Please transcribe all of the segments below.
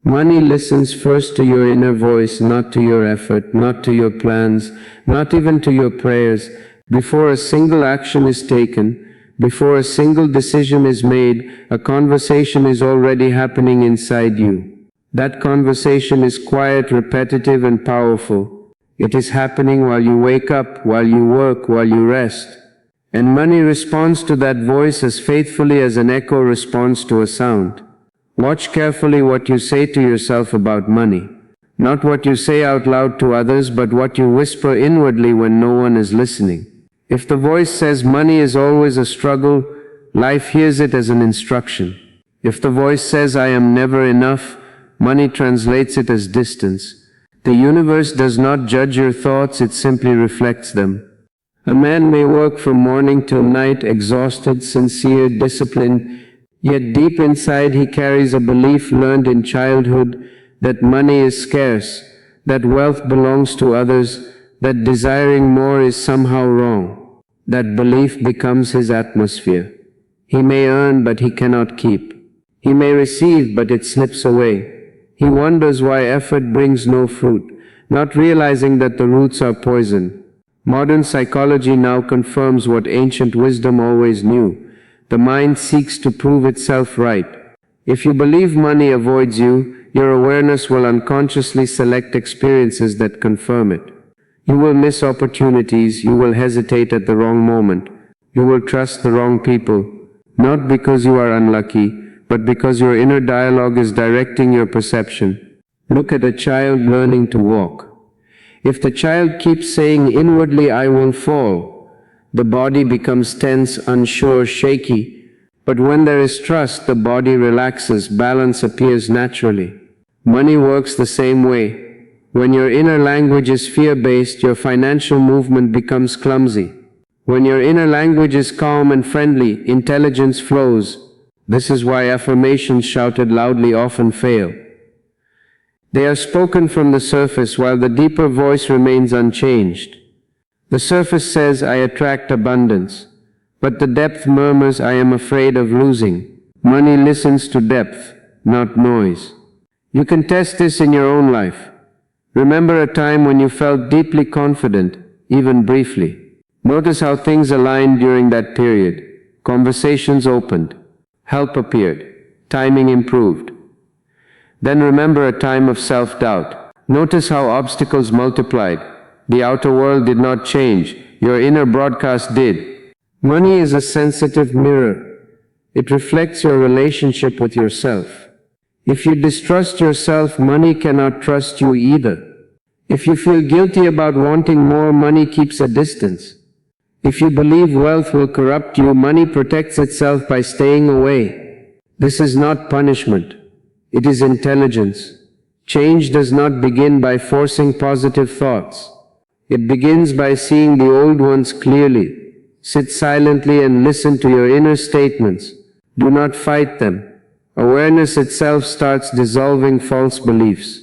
Money listens first to your inner voice, not to your effort, not to your plans, not even to your prayers. Before a single action is taken, before a single decision is made, a conversation is already happening inside you. That conversation is quiet, repetitive, and powerful. It is happening while you wake up, while you work, while you rest. And money responds to that voice as faithfully as an echo responds to a sound. Watch carefully what you say to yourself about money. Not what you say out loud to others, but what you whisper inwardly when no one is listening. If the voice says money is always a struggle, life hears it as an instruction. If the voice says I am never enough, money translates it as distance. The universe does not judge your thoughts, it simply reflects them. A man may work from morning till night, exhausted, sincere, disciplined, yet deep inside he carries a belief learned in childhood that money is scarce, that wealth belongs to others, that desiring more is somehow wrong. That belief becomes his atmosphere. He may earn, but he cannot keep. He may receive, but it slips away. He wonders why effort brings no fruit, not realizing that the roots are poison. Modern psychology now confirms what ancient wisdom always knew. The mind seeks to prove itself right. If you believe money avoids you, your awareness will unconsciously select experiences that confirm it. You will miss opportunities, you will hesitate at the wrong moment, you will trust the wrong people, not because you are unlucky, but because your inner dialogue is directing your perception. Look at a child learning to walk. If the child keeps saying inwardly, I will fall, the body becomes tense, unsure, shaky. But when there is trust, the body relaxes, balance appears naturally. Money works the same way. When your inner language is fear-based, your financial movement becomes clumsy. When your inner language is calm and friendly, intelligence flows. This is why affirmations shouted loudly often fail. They are spoken from the surface while the deeper voice remains unchanged. The surface says, I attract abundance, but the depth murmurs, I am afraid of losing. Money listens to depth, not noise. You can test this in your own life. Remember a time when you felt deeply confident, even briefly. Notice how things aligned during that period. Conversations opened, help appeared, timing improved. Then remember a time of self-doubt. Notice how obstacles multiplied. The outer world did not change, your inner broadcast did. Money is a sensitive mirror. It reflects your relationship with yourself. If you distrust yourself, money cannot trust you either. If you feel guilty about wanting more, money keeps a distance. If you believe wealth will corrupt you, money protects itself by staying away. This is not punishment. It is intelligence. Change does not begin by forcing positive thoughts. It begins by seeing the old ones clearly. Sit silently and listen to your inner statements. Do not fight them. Awareness itself starts dissolving false beliefs.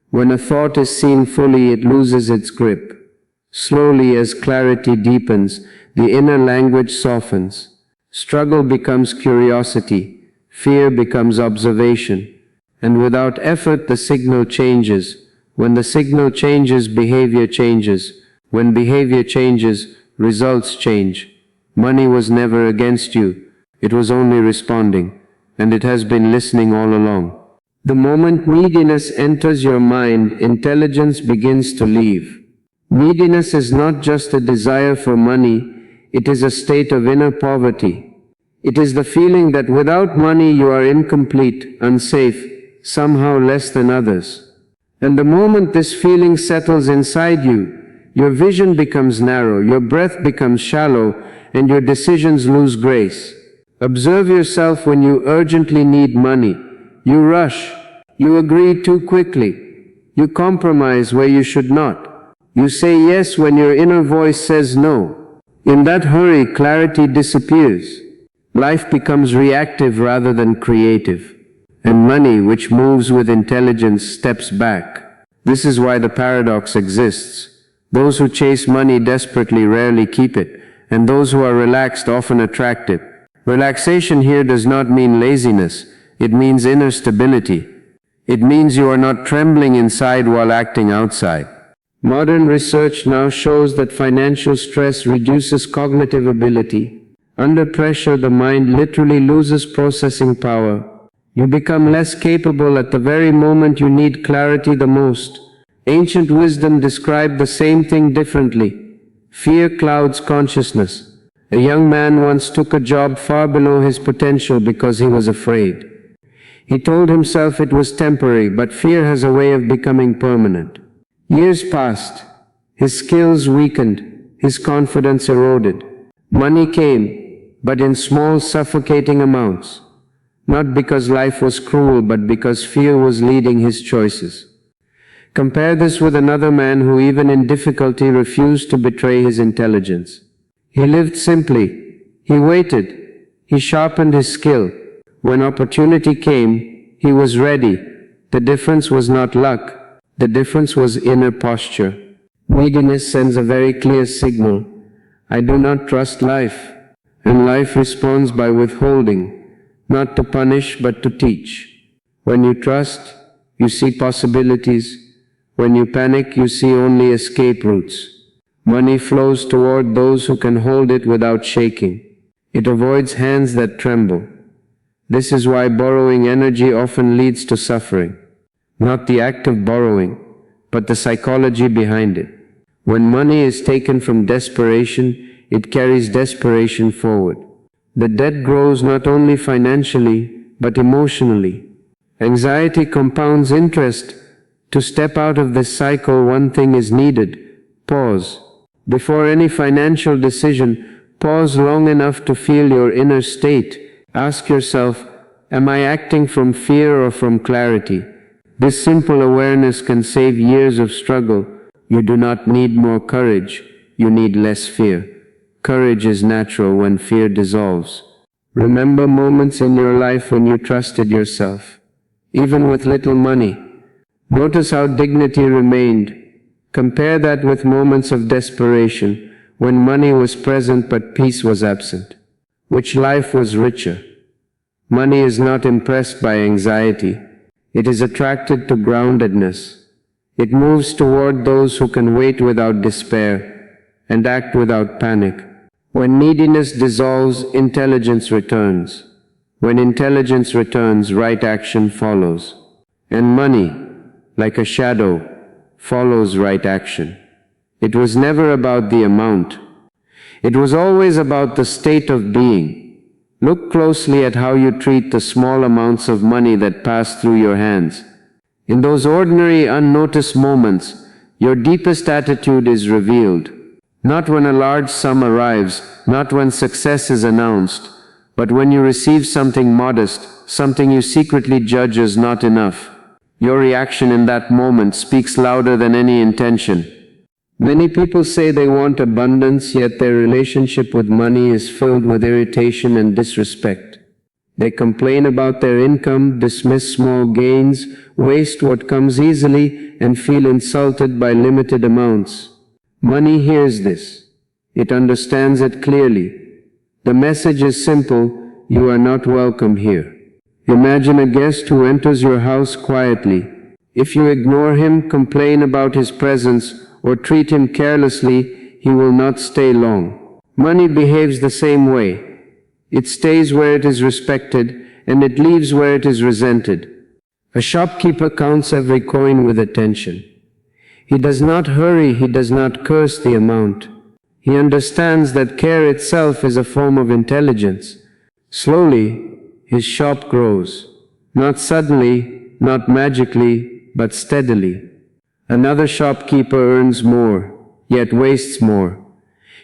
When a thought is seen fully, it loses its grip. Slowly, as clarity deepens, the inner language softens. Struggle becomes curiosity. Fear becomes observation. And without effort, the signal changes. When the signal changes, behavior changes. When behavior changes, results change. Money was never against you. It was only responding. And it has been listening all along. The moment neediness enters your mind, intelligence begins to leave. Neediness is not just a desire for money, it is a state of inner poverty. It is the feeling that without money you are incomplete, unsafe, somehow less than others. And the moment this feeling settles inside you, your vision becomes narrow, your breath becomes shallow, and your decisions lose grace. Observe yourself when you urgently need money. You rush. You agree too quickly. You compromise where you should not. You say yes when your inner voice says no. In that hurry, clarity disappears. Life becomes reactive rather than creative. And money, which moves with intelligence, steps back. This is why the paradox exists. Those who chase money desperately rarely keep it, and those who are relaxed often attract it. Relaxation here does not mean laziness, it means inner stability. It means you are not trembling inside while acting outside. Modern research now shows that financial stress reduces cognitive ability. Under pressure, the mind literally loses processing power. You become less capable at the very moment you need clarity the most. Ancient wisdom described the same thing differently. Fear clouds consciousness. A young man once took a job far below his potential because he was afraid. He told himself it was temporary, but fear has a way of becoming permanent. Years passed. His skills weakened. His confidence eroded. Money came, but in small, suffocating amounts. Not because life was cruel, but because fear was leading his choices. Compare this with another man who even in difficulty refused to betray his intelligence. He lived simply. He waited. He sharpened his skill. When opportunity came, he was ready. The difference was not luck. The difference was inner posture. Neediness sends a very clear signal. I do not trust life. And life responds by withholding, not to punish but to teach. When you trust, you see possibilities. When you panic, you see only escape routes. Money flows toward those who can hold it without shaking. It avoids hands that tremble. This is why borrowing energy often leads to suffering. Not the act of borrowing, but the psychology behind it. When money is taken from desperation, it carries desperation forward. The debt grows not only financially, but emotionally. Anxiety compounds interest. To step out of this cycle, one thing is needed: pause. Before any financial decision, pause long enough to feel your inner state. Ask yourself, am I acting from fear or from clarity? This simple awareness can save years of struggle. You do not need more courage, you need less fear. Courage is natural when fear dissolves. Remember moments in your life when you trusted yourself, even with little money. Notice how dignity remained. Compare that with moments of desperation, when money was present but peace was absent. Which life was richer? Money is not impressed by anxiety. It is attracted to groundedness. It moves toward those who can wait without despair and act without panic. When neediness dissolves, intelligence returns. When intelligence returns, right action follows. And money, like a shadow, follows right action. It was never about the amount. It was always about the state of being. Look closely at how you treat the small amounts of money that pass through your hands. In those ordinary, unnoticed moments, your deepest attitude is revealed. Not when a large sum arrives, not when success is announced, but when you receive something modest, something you secretly judge as not enough. Your reaction in that moment speaks louder than any intention. Many people say they want abundance, yet their relationship with money is filled with irritation and disrespect. They complain about their income, dismiss small gains, waste what comes easily, and feel insulted by limited amounts. Money hears this. It understands it clearly. The message is simple: you are not welcome here. Imagine a guest who enters your house quietly. If you ignore him, complain about his presence, or treat him carelessly, he will not stay long. Money behaves the same way. It stays where it is respected, and it leaves where it is resented. A shopkeeper counts every coin with attention. He does not hurry, he does not curse the amount. He understands that care itself is a form of intelligence. Slowly, his shop grows. Not suddenly, not magically, but steadily. Another shopkeeper earns more, yet wastes more.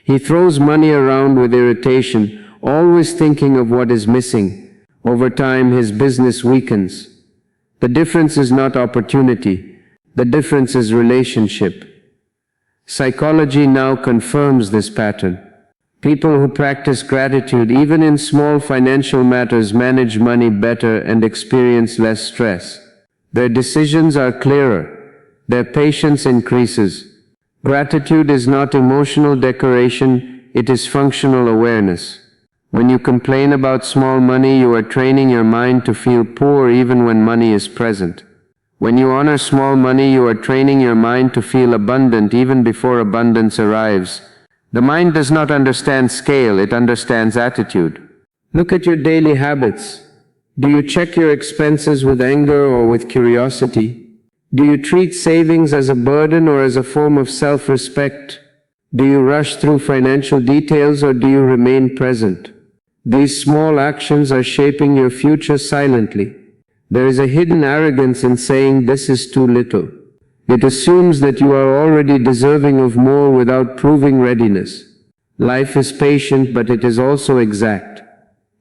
He throws money around with irritation, always thinking of what is missing. Over time, his business weakens. The difference is not opportunity. The difference is relationship. Psychology now confirms this pattern. People who practice gratitude, even in small financial matters, manage money better and experience less stress. Their decisions are clearer. Their patience increases. Gratitude is not emotional decoration, it is functional awareness. When you complain about small money, you are training your mind to feel poor even when money is present. When you honor small money, you are training your mind to feel abundant even before abundance arrives. The mind does not understand scale, it understands attitude. Look at your daily habits. Do you check your expenses with anger or with curiosity? Do you treat savings as a burden or as a form of self-respect? Do you rush through financial details or do you remain present? These small actions are shaping your future silently. There is a hidden arrogance in saying this is too little. It assumes that you are already deserving of more without proving readiness. Life is patient, but it is also exact.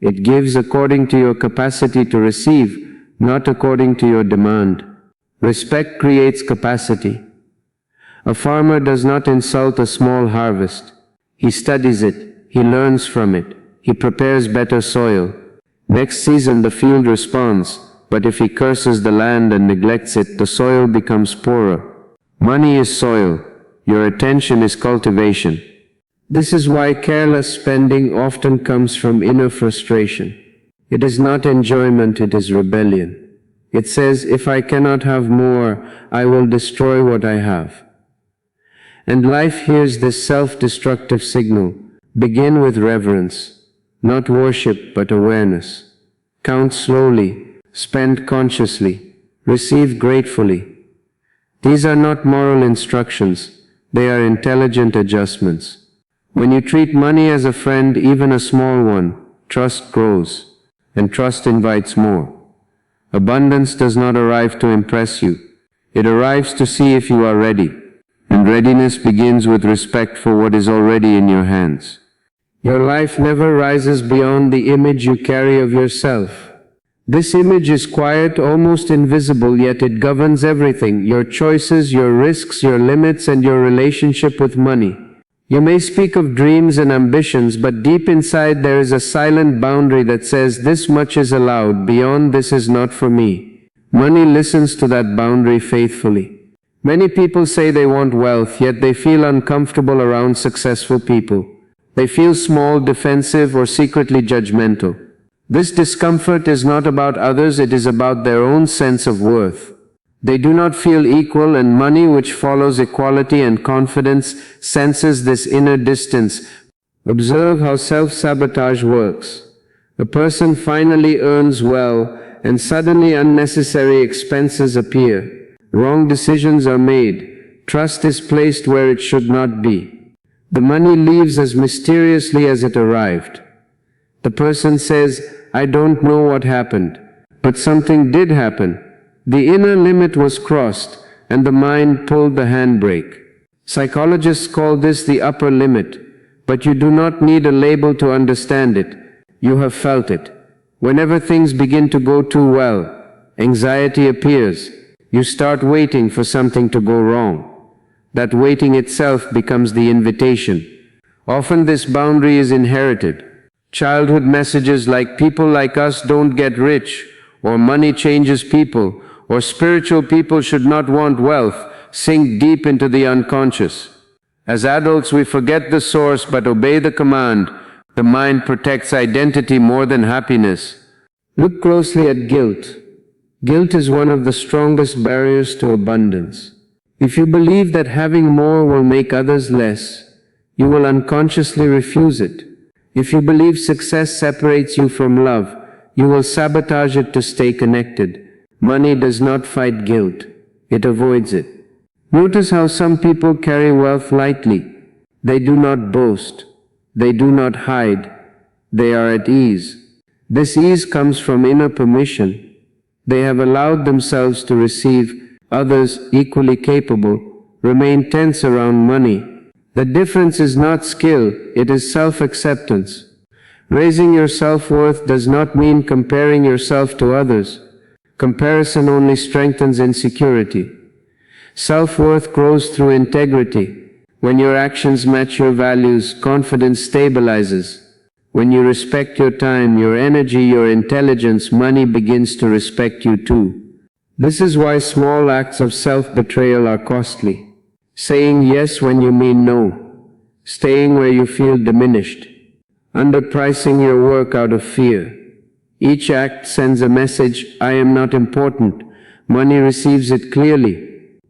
It gives according to your capacity to receive, not according to your demand. Respect creates capacity. A farmer does not insult a small harvest. He studies it, he learns from it, he prepares better soil. Next season the field responds, but if he curses the land and neglects it, the soil becomes poorer. Money is soil, your attention is cultivation. This is why careless spending often comes from inner frustration. It is not enjoyment, it is rebellion. It says, if I cannot have more, I will destroy what I have. And life hears this self-destructive signal. Begin with reverence, not worship but awareness. Count slowly, spend consciously, receive gratefully. These are not moral instructions, they are intelligent adjustments. When you treat money as a friend, even a small one, trust grows, and trust invites more. Abundance does not arrive to impress you. It arrives to see if you are ready. And readiness begins with respect for what is already in your hands. Your life never rises beyond the image you carry of yourself. This image is quiet, almost invisible, yet it governs everything, your choices, your risks, your limits, and your relationship with money. You may speak of dreams and ambitions, but deep inside there is a silent boundary that says this much is allowed, beyond this is not for me. Money listens to that boundary faithfully. Many people say they want wealth, yet they feel uncomfortable around successful people. They feel small, defensive, or secretly judgmental. This discomfort is not about others, it is about their own sense of worth. They do not feel equal, and money, which follows equality and confidence, senses this inner distance. Observe how self-sabotage works. A person finally earns well, and suddenly unnecessary expenses appear. Wrong decisions are made. Trust is placed where it should not be. The money leaves as mysteriously as it arrived. The person says, I don't know what happened, but something did happen. The inner limit was crossed, and the mind pulled the handbrake. Psychologists call this the upper limit, but you do not need a label to understand it. You have felt it. Whenever things begin to go too well, anxiety appears. You start waiting for something to go wrong. That waiting itself becomes the invitation. Often this boundary is inherited. Childhood messages like people like us don't get rich, or money changes people, or spiritual people should not want wealth, sink deep into the unconscious. As adults, we forget the source but obey the command. The mind protects identity more than happiness. Look closely at guilt. Guilt is one of the strongest barriers to abundance. If you believe that having more will make others less, you will unconsciously refuse it. If you believe success separates you from love, you will sabotage it to stay connected. Money does not fight guilt, it avoids it. Notice how some people carry wealth lightly. They do not boast, they do not hide, they are at ease. This ease comes from inner permission. They have allowed themselves to receive. Others, equally capable, remain tense around money. The difference is not skill, it is self-acceptance. Raising your self-worth does not mean comparing yourself to others. Comparison only strengthens insecurity. Self-worth grows through integrity. When your actions match your values, confidence stabilizes. When you respect your time, your energy, your intelligence, money begins to respect you too. This is why small acts of self-betrayal are costly. Saying yes when you mean no. Staying where you feel diminished. Underpricing your work out of fear. Each act sends a message, I am not important. Money receives it clearly.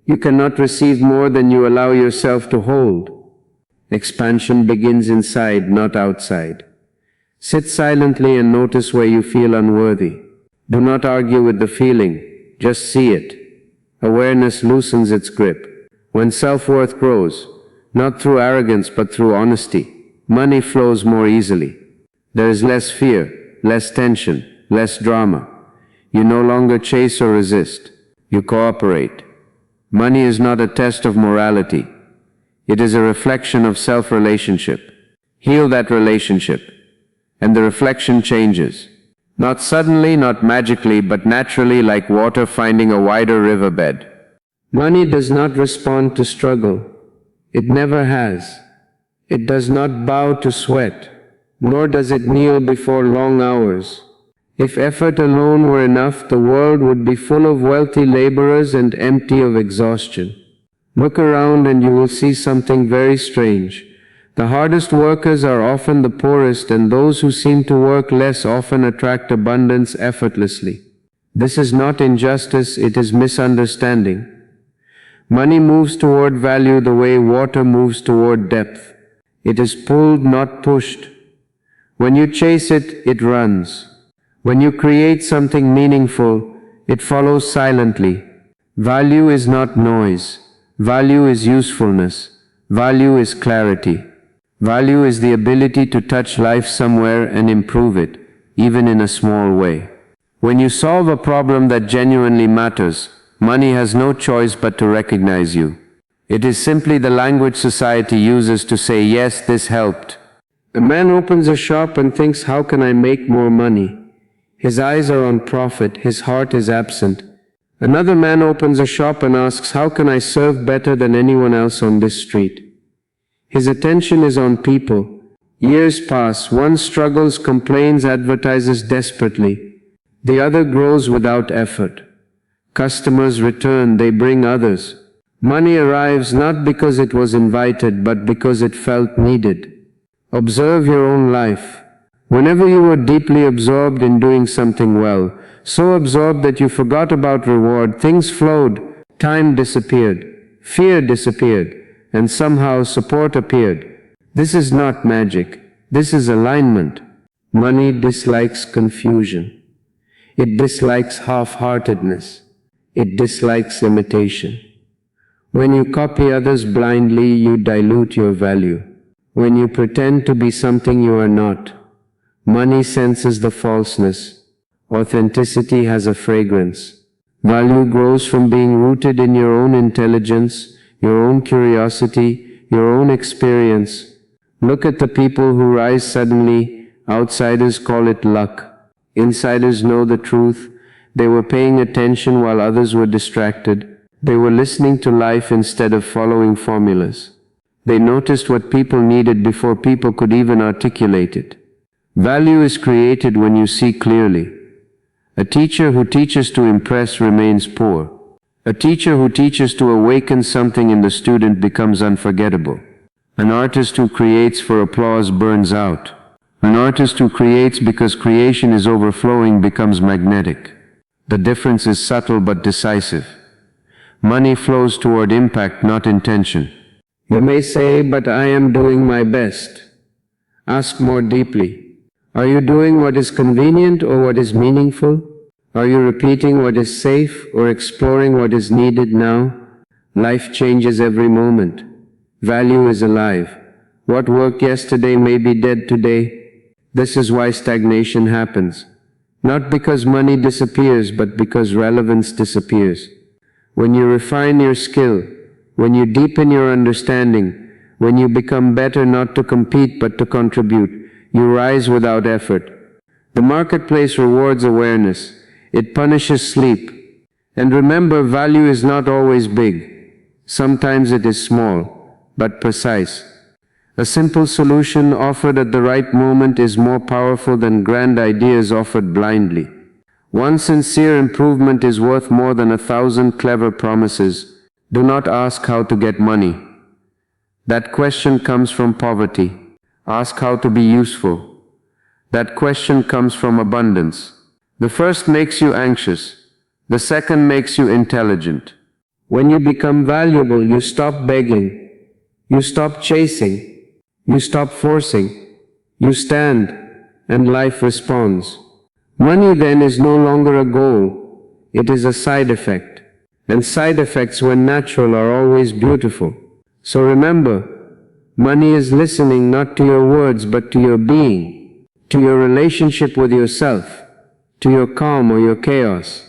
You cannot receive more than you allow yourself to hold. Expansion begins inside, not outside. Sit silently and notice where you feel unworthy. Do not argue with the feeling, just see it. Awareness loosens its grip. When self-worth grows, not through arrogance but through honesty, money flows more easily. There is less fear, less tension, less drama. You no longer chase or resist. You cooperate. Money is not a test of morality. It is a reflection of self-relationship. Heal that relationship, and the reflection changes. Not suddenly, not magically, but naturally, like water finding a wider riverbed. Money does not respond to struggle. It never has. It does not bow to sweat, nor does it kneel before long hours. If effort alone were enough, the world would be full of wealthy laborers and empty of exhaustion. Look around and you will see something very strange. The hardest workers are often the poorest, and those who seem to work less often attract abundance effortlessly. This is not injustice, it is misunderstanding. Money moves toward value the way water moves toward depth. It is pulled, not pushed. When you chase it, it runs. When you create something meaningful, it follows silently. Value is not noise. Value is usefulness. Value is clarity. Value is the ability to touch life somewhere and improve it, even in a small way. When you solve a problem that genuinely matters, money has no choice but to recognize you. It is simply the language society uses to say, yes, this helped. A man opens a shop and thinks, how can I make more money? His eyes are on profit, his heart is absent. Another man opens a shop and asks, how can I serve better than anyone else on this street? His attention is on people. Years pass, one struggles, complains, advertises desperately. The other grows without effort. Customers return, they bring others. Money arrives not because it was invited, but because it felt needed. Observe your own life. Whenever you were deeply absorbed in doing something well, so absorbed that you forgot about reward, things flowed, time disappeared, fear disappeared, and somehow support appeared. This is not magic. This is alignment. Money dislikes confusion. It dislikes half-heartedness. It dislikes imitation. When you copy others blindly, you dilute your value. When you pretend to be something you are not, money senses the falseness. Authenticity has a fragrance. Value grows from being rooted in your own intelligence, your own curiosity, your own experience. Look at the people who rise suddenly. Outsiders call it luck. Insiders know the truth. They were paying attention while others were distracted. They were listening to life instead of following formulas. They noticed what people needed before people could even articulate it. Value is created when you see clearly. A teacher who teaches to impress remains poor. A teacher who teaches to awaken something in the student becomes unforgettable. An artist who creates for applause burns out. An artist who creates because creation is overflowing becomes magnetic. The difference is subtle but decisive. Money flows toward impact, not intention. You may say, but I am doing my best. Ask more deeply. Are you doing what is convenient or what is meaningful? Are you repeating what is safe or exploring what is needed now? Life changes every moment. Value is alive. What worked yesterday may be dead today. This is why stagnation happens. Not because money disappears, but because relevance disappears. When you refine your skill, when you deepen your understanding, when you become better not to compete but to contribute, you rise without effort. The marketplace rewards awareness. It punishes sleep. And remember, value is not always big. Sometimes it is small, but precise. A simple solution offered at the right moment is more powerful than grand ideas offered blindly. One sincere improvement is worth more than 1,000 clever promises. Do not ask how to get money. That question comes from poverty. Ask how to be useful. That question comes from abundance. The first makes you anxious. The second makes you intelligent. When you become valuable, you stop begging, you stop chasing, you stop forcing, you stand, and life responds. Money then is no longer a goal, it is a side effect. And side effects, when natural, are always beautiful. So remember, money is listening not to your words but to your being, to your relationship with yourself, to your calm or your chaos.